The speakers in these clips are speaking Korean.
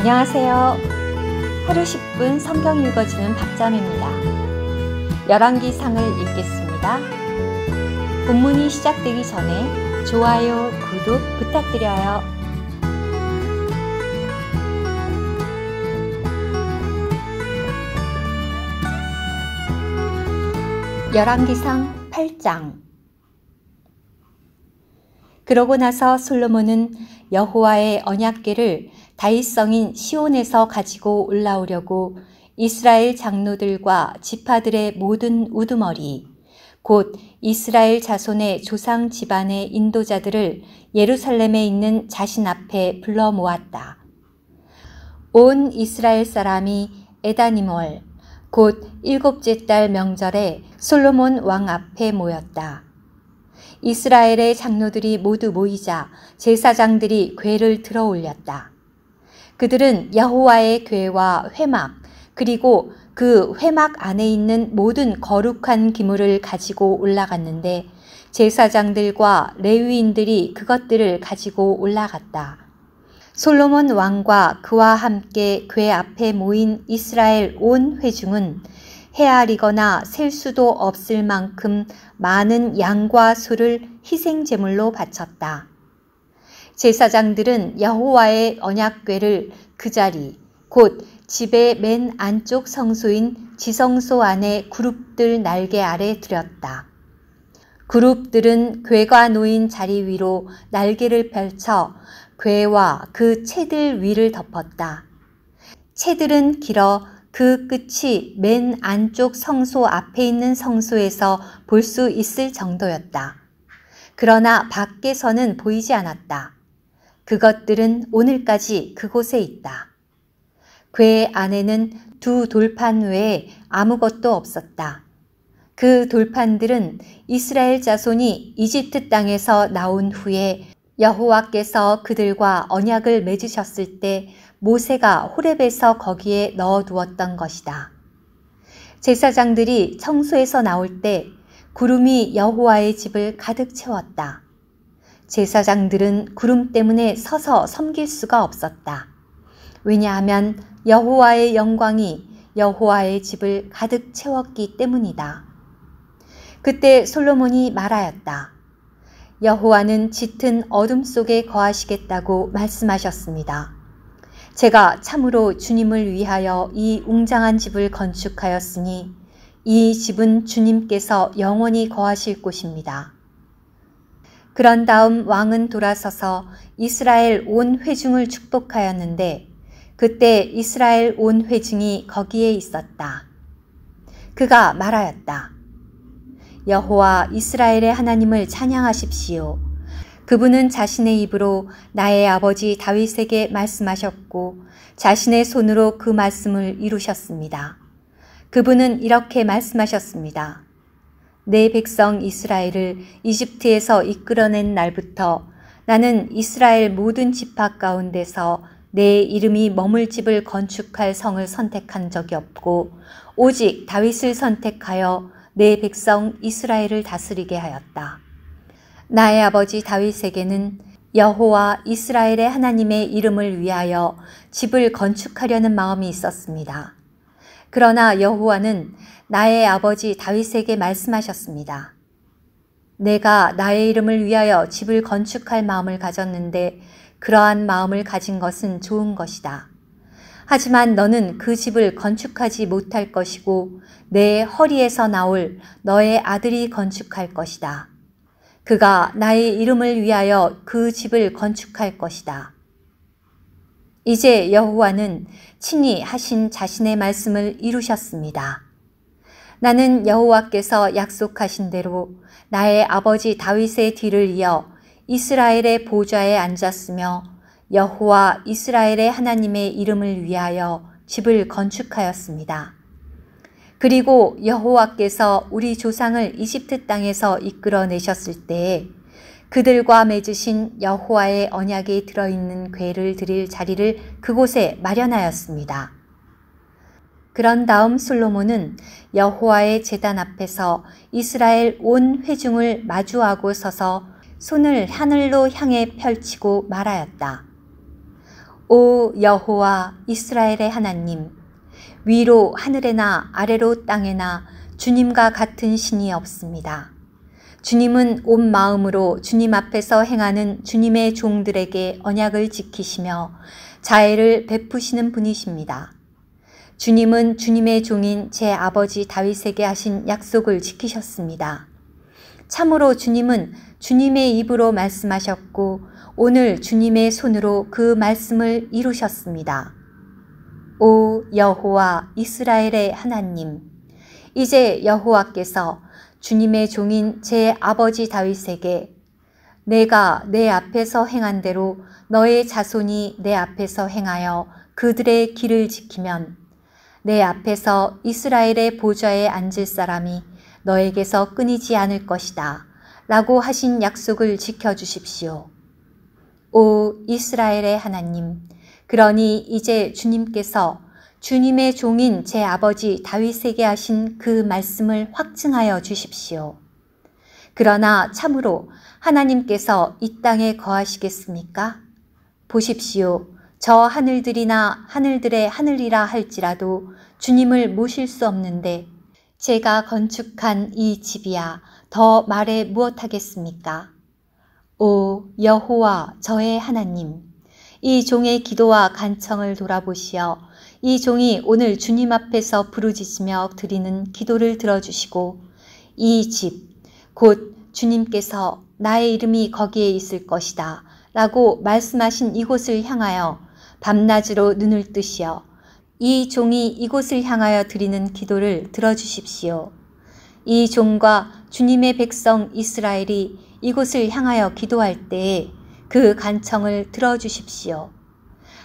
안녕하세요. 하루 10분 성경 읽어주는 박자매입니다. 열왕기상을 읽겠습니다. 본문이 시작되기 전에 좋아요, 구독 부탁드려요. 열왕기상 8장. 그러고 나서 솔로몬은 여호와의 언약궤를 다윗 성인 시온에서 가지고 올라오려고 이스라엘 장로들과 지파들의 모든 우두머리, 곧 이스라엘 자손의 조상 집안의 인도자들을 예루살렘에 있는 자신 앞에 불러 모았다. 온 이스라엘 사람이 에다님월, 곧 일곱째 달 명절에 솔로몬 왕 앞에 모였다. 이스라엘의 장로들이 모두 모이자 제사장들이 궤를 들어 올렸다. 그들은 여호와의 궤와 회막, 그리고 그 회막 안에 있는 모든 거룩한 기물을 가지고 올라갔는데 제사장들과 레위인들이 그것들을 가지고 올라갔다. 솔로몬 왕과 그와 함께 궤 앞에 모인 이스라엘 온 회중은 헤아리거나 셀 수도 없을 만큼 많은 양과 소를 희생제물로 바쳤다. 제사장들은 여호와의 언약궤를 그 자리, 곧 집의 맨 안쪽 성소인 지성소 안에 그룹들 날개 아래 들였다. 그룹들은 궤가 놓인 자리 위로 날개를 펼쳐 궤와 그 채들 위를 덮었다. 채들은 길어 그 끝이 맨 안쪽 성소 앞에 있는 성소에서 볼 수 있을 정도였다. 그러나 밖에서는 보이지 않았다. 그것들은 오늘까지 그곳에 있다. 궤 안에는 두 돌판 외에 아무것도 없었다. 그 돌판들은 이스라엘 자손이 이집트 땅에서 나온 후에 여호와께서 그들과 언약을 맺으셨을 때 모세가 호렙에서 거기에 넣어두었던 것이다. 제사장들이 성소에서 나올 때 구름이 여호와의 집을 가득 채웠다. 제사장들은 구름 때문에 서서 섬길 수가 없었다. 왜냐하면 여호와의 영광이 여호와의 집을 가득 채웠기 때문이다. 그때 솔로몬이 말하였다. 여호와는 짙은 어둠 속에 거하시겠다고 말씀하셨습니다. 제가 참으로 주님을 위하여 이 웅장한 집을 건축하였으니 이 집은 주님께서 영원히 거하실 곳입니다. 그런 다음 왕은 돌아서서 이스라엘 온 회중을 축복하였는데 그때 이스라엘 온 회중이 거기에 있었다. 그가 말하였다. 여호와 이스라엘의 하나님을 찬양하십시오. 그분은 자신의 입으로 나의 아버지 다윗에게 말씀하셨고 자신의 손으로 그 말씀을 이루셨습니다. 그분은 이렇게 말씀하셨습니다. 내 백성 이스라엘을 이집트에서 이끌어낸 날부터 나는 이스라엘 모든 지파 가운데서 내 이름이 머물 집을 건축할 성을 선택한 적이 없고 오직 다윗을 선택하여 내 백성 이스라엘을 다스리게 하였다. 나의 아버지 다윗에게는 여호와 이스라엘의 하나님의 이름을 위하여 집을 건축하려는 마음이 있었습니다. 그러나 여호와는 나의 아버지 다윗에게 말씀하셨습니다. 내가 나의 이름을 위하여 집을 건축할 마음을 가졌는데 그러한 마음을 가진 것은 좋은 것이다. 하지만 너는 그 집을 건축하지 못할 것이고 내 허리에서 나올 너의 아들이 건축할 것이다. 그가 나의 이름을 위하여 그 집을 건축할 것이다. 이제 여호와는 친히 하신 자신의 말씀을 이루셨습니다. 나는 여호와께서 약속하신 대로 나의 아버지 다윗의 뒤를 이어 이스라엘의 보좌에 앉았으며 여호와 이스라엘의 하나님의 이름을 위하여 집을 건축하였습니다. 그리고 여호와께서 우리 조상을 이집트 땅에서 이끌어내셨을 때에 그들과 맺으신 여호와의 언약이 들어있는 궤를 드릴 자리를 그곳에 마련하였습니다. 그런 다음 솔로몬은 여호와의 제단 앞에서 이스라엘 온 회중을 마주하고 서서 손을 하늘로 향해 펼치고 말하였다. 오 여호와 이스라엘의 하나님, 위로 하늘에나 아래로 땅에나 주님과 같은 신이 없습니다. 주님은 온 마음으로 주님 앞에서 행하는 주님의 종들에게 언약을 지키시며 자애를 베푸시는 분이십니다. 주님은 주님의 종인 제 아버지 다윗에게 하신 약속을 지키셨습니다. 참으로 주님은 주님의 입으로 말씀하셨고 오늘 주님의 손으로 그 말씀을 이루셨습니다. 오 여호와 이스라엘의 하나님, 이제 여호와께서 주님의 종인 제 아버지 다윗에게 내가 내 앞에서 행한 대로 너의 자손이 내 앞에서 행하여 그들의 길을 지키면 내 앞에서 이스라엘의 보좌에 앉을 사람이 너에게서 끊이지 않을 것이다 라고 하신 약속을 지켜주십시오. 오 이스라엘의 하나님, 그러니 이제 주님께서 주님의 종인 제 아버지 다윗에게 하신 그 말씀을 확증하여 주십시오. 그러나 참으로 하나님께서 이 땅에 거하시겠습니까? 보십시오. 저 하늘들이나 하늘들의 하늘이라 할지라도 주님을 모실 수 없는데 제가 건축한 이 집이야 더 말해 무엇하겠습니까? 오 여호와 저의 하나님, 이 종의 기도와 간청을 돌아보시어 이 종이 오늘 주님 앞에서 부르짖으며 드리는 기도를 들어주시고 이 집, 곧 주님께서 나의 이름이 거기에 있을 것이다 라고 말씀하신 이곳을 향하여 밤낮으로 눈을 뜨시어 이 종이 이곳을 향하여 드리는 기도를 들어주십시오. 이 종과 주님의 백성 이스라엘이 이곳을 향하여 기도할 때에 그 간청을 들어주십시오.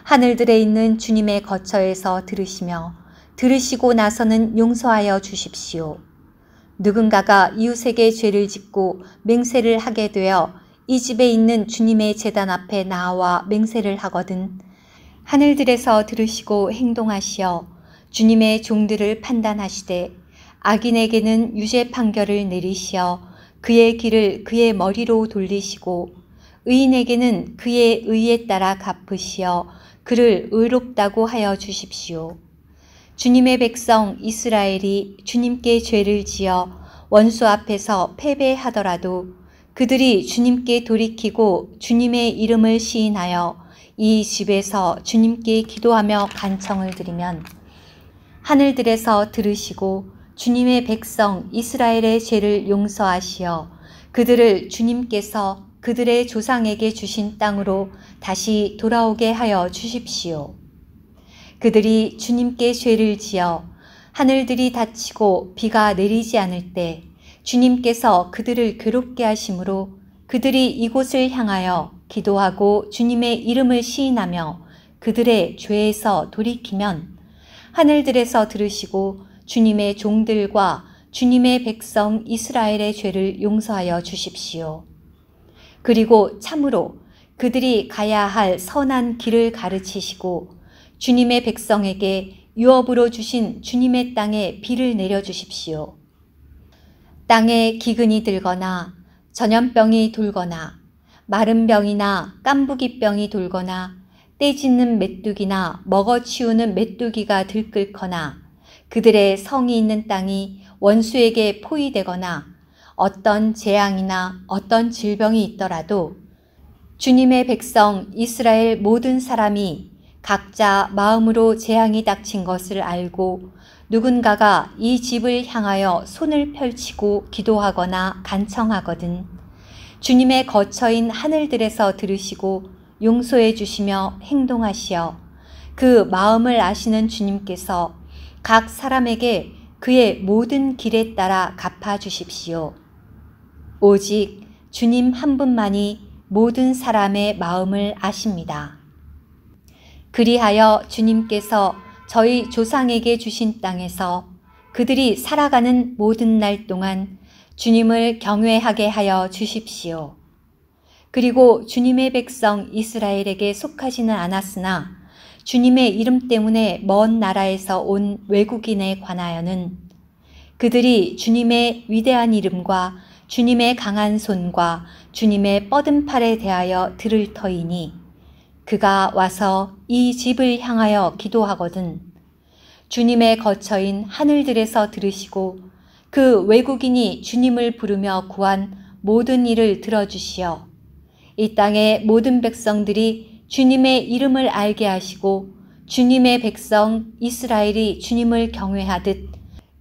하늘들에 있는 주님의 거처에서 들으시며 들으시고 나서는 용서하여 주십시오. 누군가가 이웃에게 죄를 짓고 맹세를 하게 되어 이 집에 있는 주님의 제단 앞에 나와 맹세를 하거든 하늘들에서 들으시고 행동하시어 주님의 종들을 판단하시되 악인에게는 유죄 판결을 내리시어 그의 길을 그의 머리로 돌리시고 의인에게는 그의 의에 따라 갚으시어 그를 의롭다고 하여 주십시오. 주님의 백성 이스라엘이 주님께 죄를 지어 원수 앞에서 패배하더라도 그들이 주님께 돌이키고 주님의 이름을 시인하여 이 집에서 주님께 기도하며 간청을 드리면 하늘들에서 들으시고 주님의 백성 이스라엘의 죄를 용서하시어 그들을 주님께서 그들의 조상에게 주신 땅으로 다시 돌아오게 하여 주십시오. 그들이 주님께 죄를 지어 하늘들이 닫히고 비가 내리지 않을 때 주님께서 그들을 괴롭게 하심으로 그들이 이곳을 향하여 기도하고 주님의 이름을 시인하며 그들의 죄에서 돌이키면 하늘들에서 들으시고 주님의 종들과 주님의 백성 이스라엘의 죄를 용서하여 주십시오. 그리고 참으로 그들이 가야 할 선한 길을 가르치시고 주님의 백성에게 유업으로 주신 주님의 땅에 비를 내려주십시오. 땅에 기근이 들거나 전염병이 돌거나 마른 병이나 깐부기병이 돌거나 떼짓는 메뚜기나 먹어치우는 메뚜기가 들끓거나 그들의 성이 있는 땅이 원수에게 포위되거나 어떤 재앙이나 어떤 질병이 있더라도 주님의 백성 이스라엘 모든 사람이 각자 마음으로 재앙이 닥친 것을 알고 누군가가 이 집을 향하여 손을 펼치고 기도하거나 간청하거든 주님의 거처인 하늘들에서 들으시고 용서해 주시며 행동하시어 그 마음을 아시는 주님께서 각 사람에게 그의 모든 길에 따라 갚아 주십시오. 오직 주님 한 분만이 모든 사람의 마음을 아십니다. 그리하여 주님께서 저희 조상에게 주신 땅에서 그들이 살아가는 모든 날 동안 주님을 경외하게 하여 주십시오. 그리고 주님의 백성 이스라엘에게 속하지는 않았으나 주님의 이름 때문에 먼 나라에서 온 외국인에 관하여는 그들이 주님의 위대한 이름과 주님의 강한 손과 주님의 뻗은 팔에 대하여 들을 터이니 그가 와서 이 집을 향하여 기도하거든 주님의 거처인 하늘들에서 들으시고 그 외국인이 주님을 부르며 구한 모든 일을 들어주시어 이 땅의 모든 백성들이 주님의 이름을 알게 하시고 주님의 백성 이스라엘이 주님을 경외하듯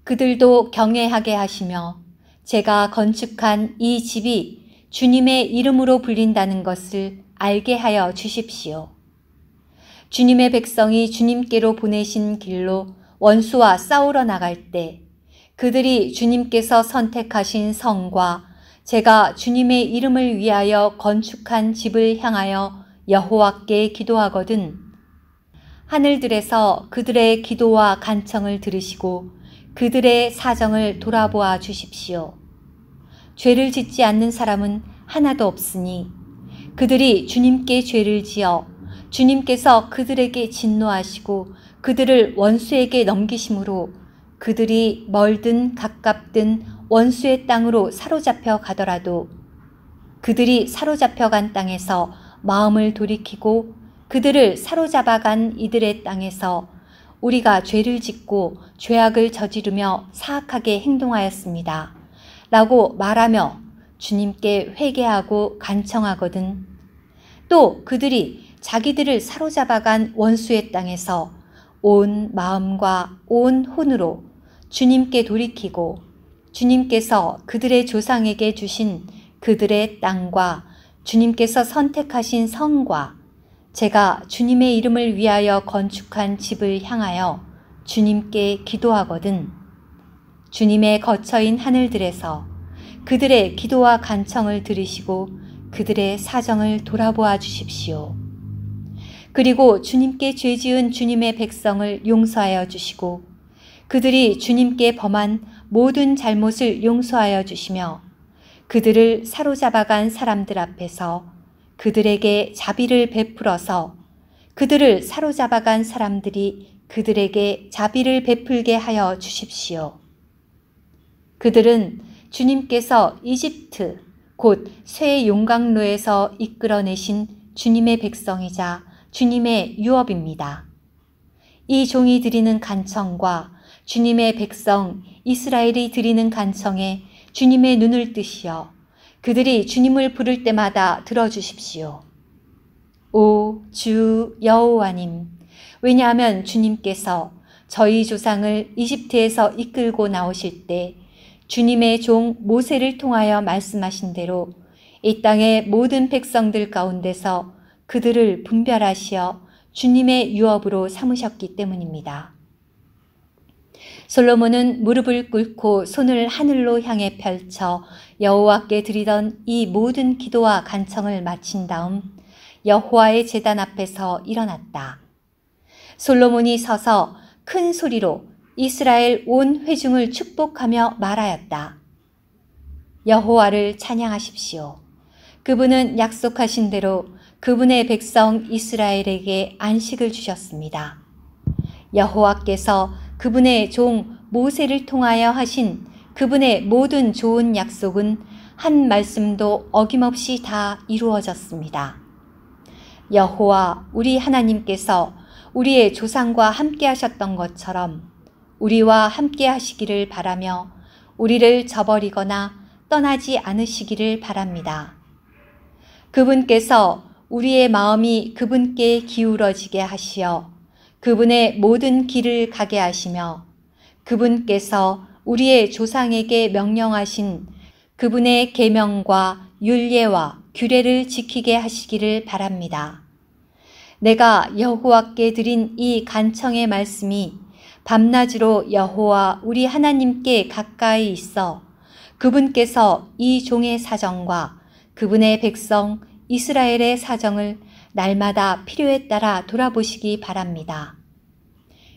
그들도 경외하게 하시며 제가 건축한 이 집이 주님의 이름으로 불린다는 것을 알게 하여 주십시오. 주님의 백성이 주님께로 보내신 길로 원수와 싸우러 나갈 때 그들이 주님께서 선택하신 성과 제가 주님의 이름을 위하여 건축한 집을 향하여 여호와께 기도하거든 하늘들에서 그들의 기도와 간청을 들으시고 그들의 사정을 돌아보아 주십시오. 죄를 짓지 않는 사람은 하나도 없으니 그들이 주님께 죄를 지어 주님께서 그들에게 진노하시고 그들을 원수에게 넘기심으로 그들이 멀든 가깝든 원수의 땅으로 사로잡혀 가더라도 그들이 사로잡혀 간 땅에서 마음을 돌이키고 그들을 사로잡아간 이들의 땅에서 우리가 죄를 짓고 죄악을 저지르며 사악하게 행동하였습니다. 라고 말하며 주님께 회개하고 간청하거든. 또 그들이 자기들을 사로잡아간 원수의 땅에서 온 마음과 온 혼으로 주님께 돌이키고 주님께서 그들의 조상에게 주신 그들의 땅과 주님께서 선택하신 성과 제가 주님의 이름을 위하여 건축한 집을 향하여 주님께 기도하거든 주님의 거처인 하늘들에서 그들의 기도와 간청을 들으시고 그들의 사정을 돌아보아 주십시오. 그리고 주님께 죄 지은 주님의 백성을 용서하여 주시고 그들이 주님께 범한 모든 잘못을 용서하여 주시며 그들을 사로잡아간 사람들 앞에서 그들에게 자비를 베풀어서 그들을 사로잡아간 사람들이 그들에게 자비를 베풀게 하여 주십시오. 그들은 주님께서 이집트 곧 쇠 용광로에서 이끌어내신 주님의 백성이자 주님의 유업입니다. 이 종이 드리는 간청과 주님의 백성 이스라엘이 드리는 간청에 주님의 눈을 뜨시어 그들이 주님을 부를 때마다 들어주십시오. 오 주 여호와님, 왜냐하면 주님께서 저희 조상을 이집트에서 이끌고 나오실 때 주님의 종 모세를 통하여 말씀하신 대로 이 땅의 모든 백성들 가운데서 그들을 분별하시어 주님의 유업으로 삼으셨기 때문입니다. 솔로몬은 무릎을 꿇고 손을 하늘로 향해 펼쳐 여호와께 드리던 이 모든 기도와 간청을 마친 다음 여호와의 제단 앞에서 일어났다. 솔로몬이 서서 큰 소리로 이스라엘 온 회중을 축복하며 말하였다. 여호와를 찬양하십시오. 그분은 약속하신 대로 그분의 백성 이스라엘에게 안식을 주셨습니다. 여호와께서 그분의 종 모세를 통하여 하신 그분의 모든 좋은 약속은 한 말씀도 어김없이 다 이루어졌습니다. 여호와 우리 하나님께서 우리의 조상과 함께 하셨던 것처럼 우리와 함께 하시기를 바라며 우리를 저버리거나 떠나지 않으시기를 바랍니다. 그분께서 우리의 마음이 그분께 기울어지게 하시어 그분의 모든 길을 가게 하시며 그분께서 우리의 조상에게 명령하신 그분의 계명과 율례와 규례를 지키게 하시기를 바랍니다. 내가 여호와께 드린 이 간청의 말씀이 밤낮으로 여호와 우리 하나님께 가까이 있어 그분께서 이 종의 사정과 그분의 백성 이스라엘의 사정을 날마다 필요에 따라 돌아보시기 바랍니다.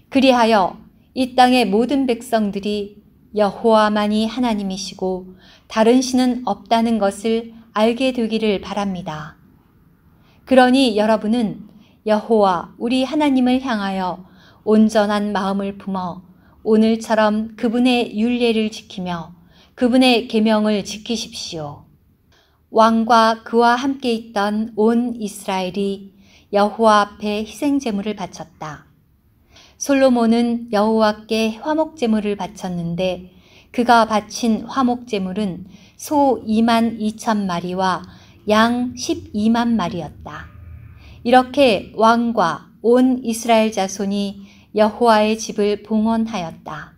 그리하여 이 땅의 모든 백성들이 여호와만이 하나님이시고 다른 신은 없다는 것을 알게 되기를 바랍니다. 그러니 여러분은 여호와 우리 하나님을 향하여 온전한 마음을 품어 오늘처럼 그분의 율례를 지키며 그분의 계명을 지키십시오. 왕과 그와 함께 있던 온 이스라엘이 여호와 앞에 희생 제물을 바쳤다. 솔로몬은 여호와께 화목 제물을 바쳤는데 그가 바친 화목 제물은 소 22,000마리와 양 12만 마리였다. 이렇게 왕과 온 이스라엘 자손이 여호와의 집을 봉헌하였다.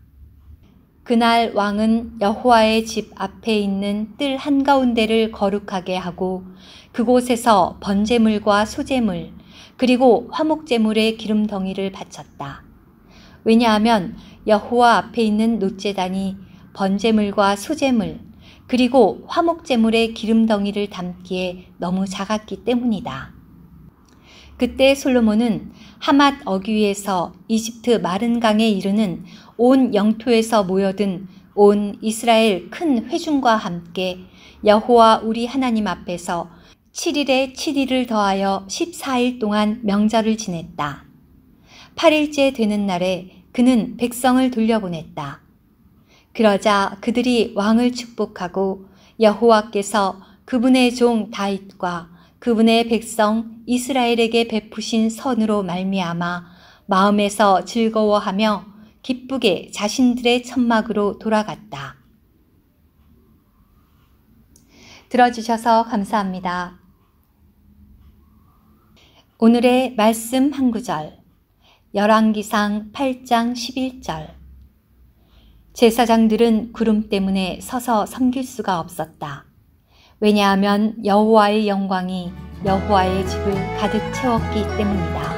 그날 왕은 여호와의 집 앞에 있는 뜰 한가운데를 거룩하게 하고 그곳에서 번제물과 소제물 그리고 화목제물의 기름덩이를 바쳤다. 왜냐하면 여호와 앞에 있는 놋제단이 번제물과 소제물 그리고 화목제물의 기름덩이를 담기에 너무 작았기 때문이다. 그때 솔로몬은 하맛 어귀에서 이집트 마른 강에 이르는 온 영토에서 모여든 온 이스라엘 큰 회중과 함께 여호와 우리 하나님 앞에서 7일에 7일을 더하여 14일 동안 명절을 지냈다. 8일째 되는 날에 그는 백성을 돌려보냈다. 그러자 그들이 왕을 축복하고 여호와께서 그분의 종 다윗과 그분의 백성 이스라엘에게 베푸신 선으로 말미암아 마음에서 즐거워하며 기쁘게 자신들의 천막으로 돌아갔다. 들어주셔서 감사합니다. 오늘의 말씀 한 구절, 열왕기상 8장 11절. 제사장들은 구름 때문에 서서 섬길 수가 없었다. 왜냐하면 여호와의 영광이 여호와의 집을 가득 채웠기 때문이다.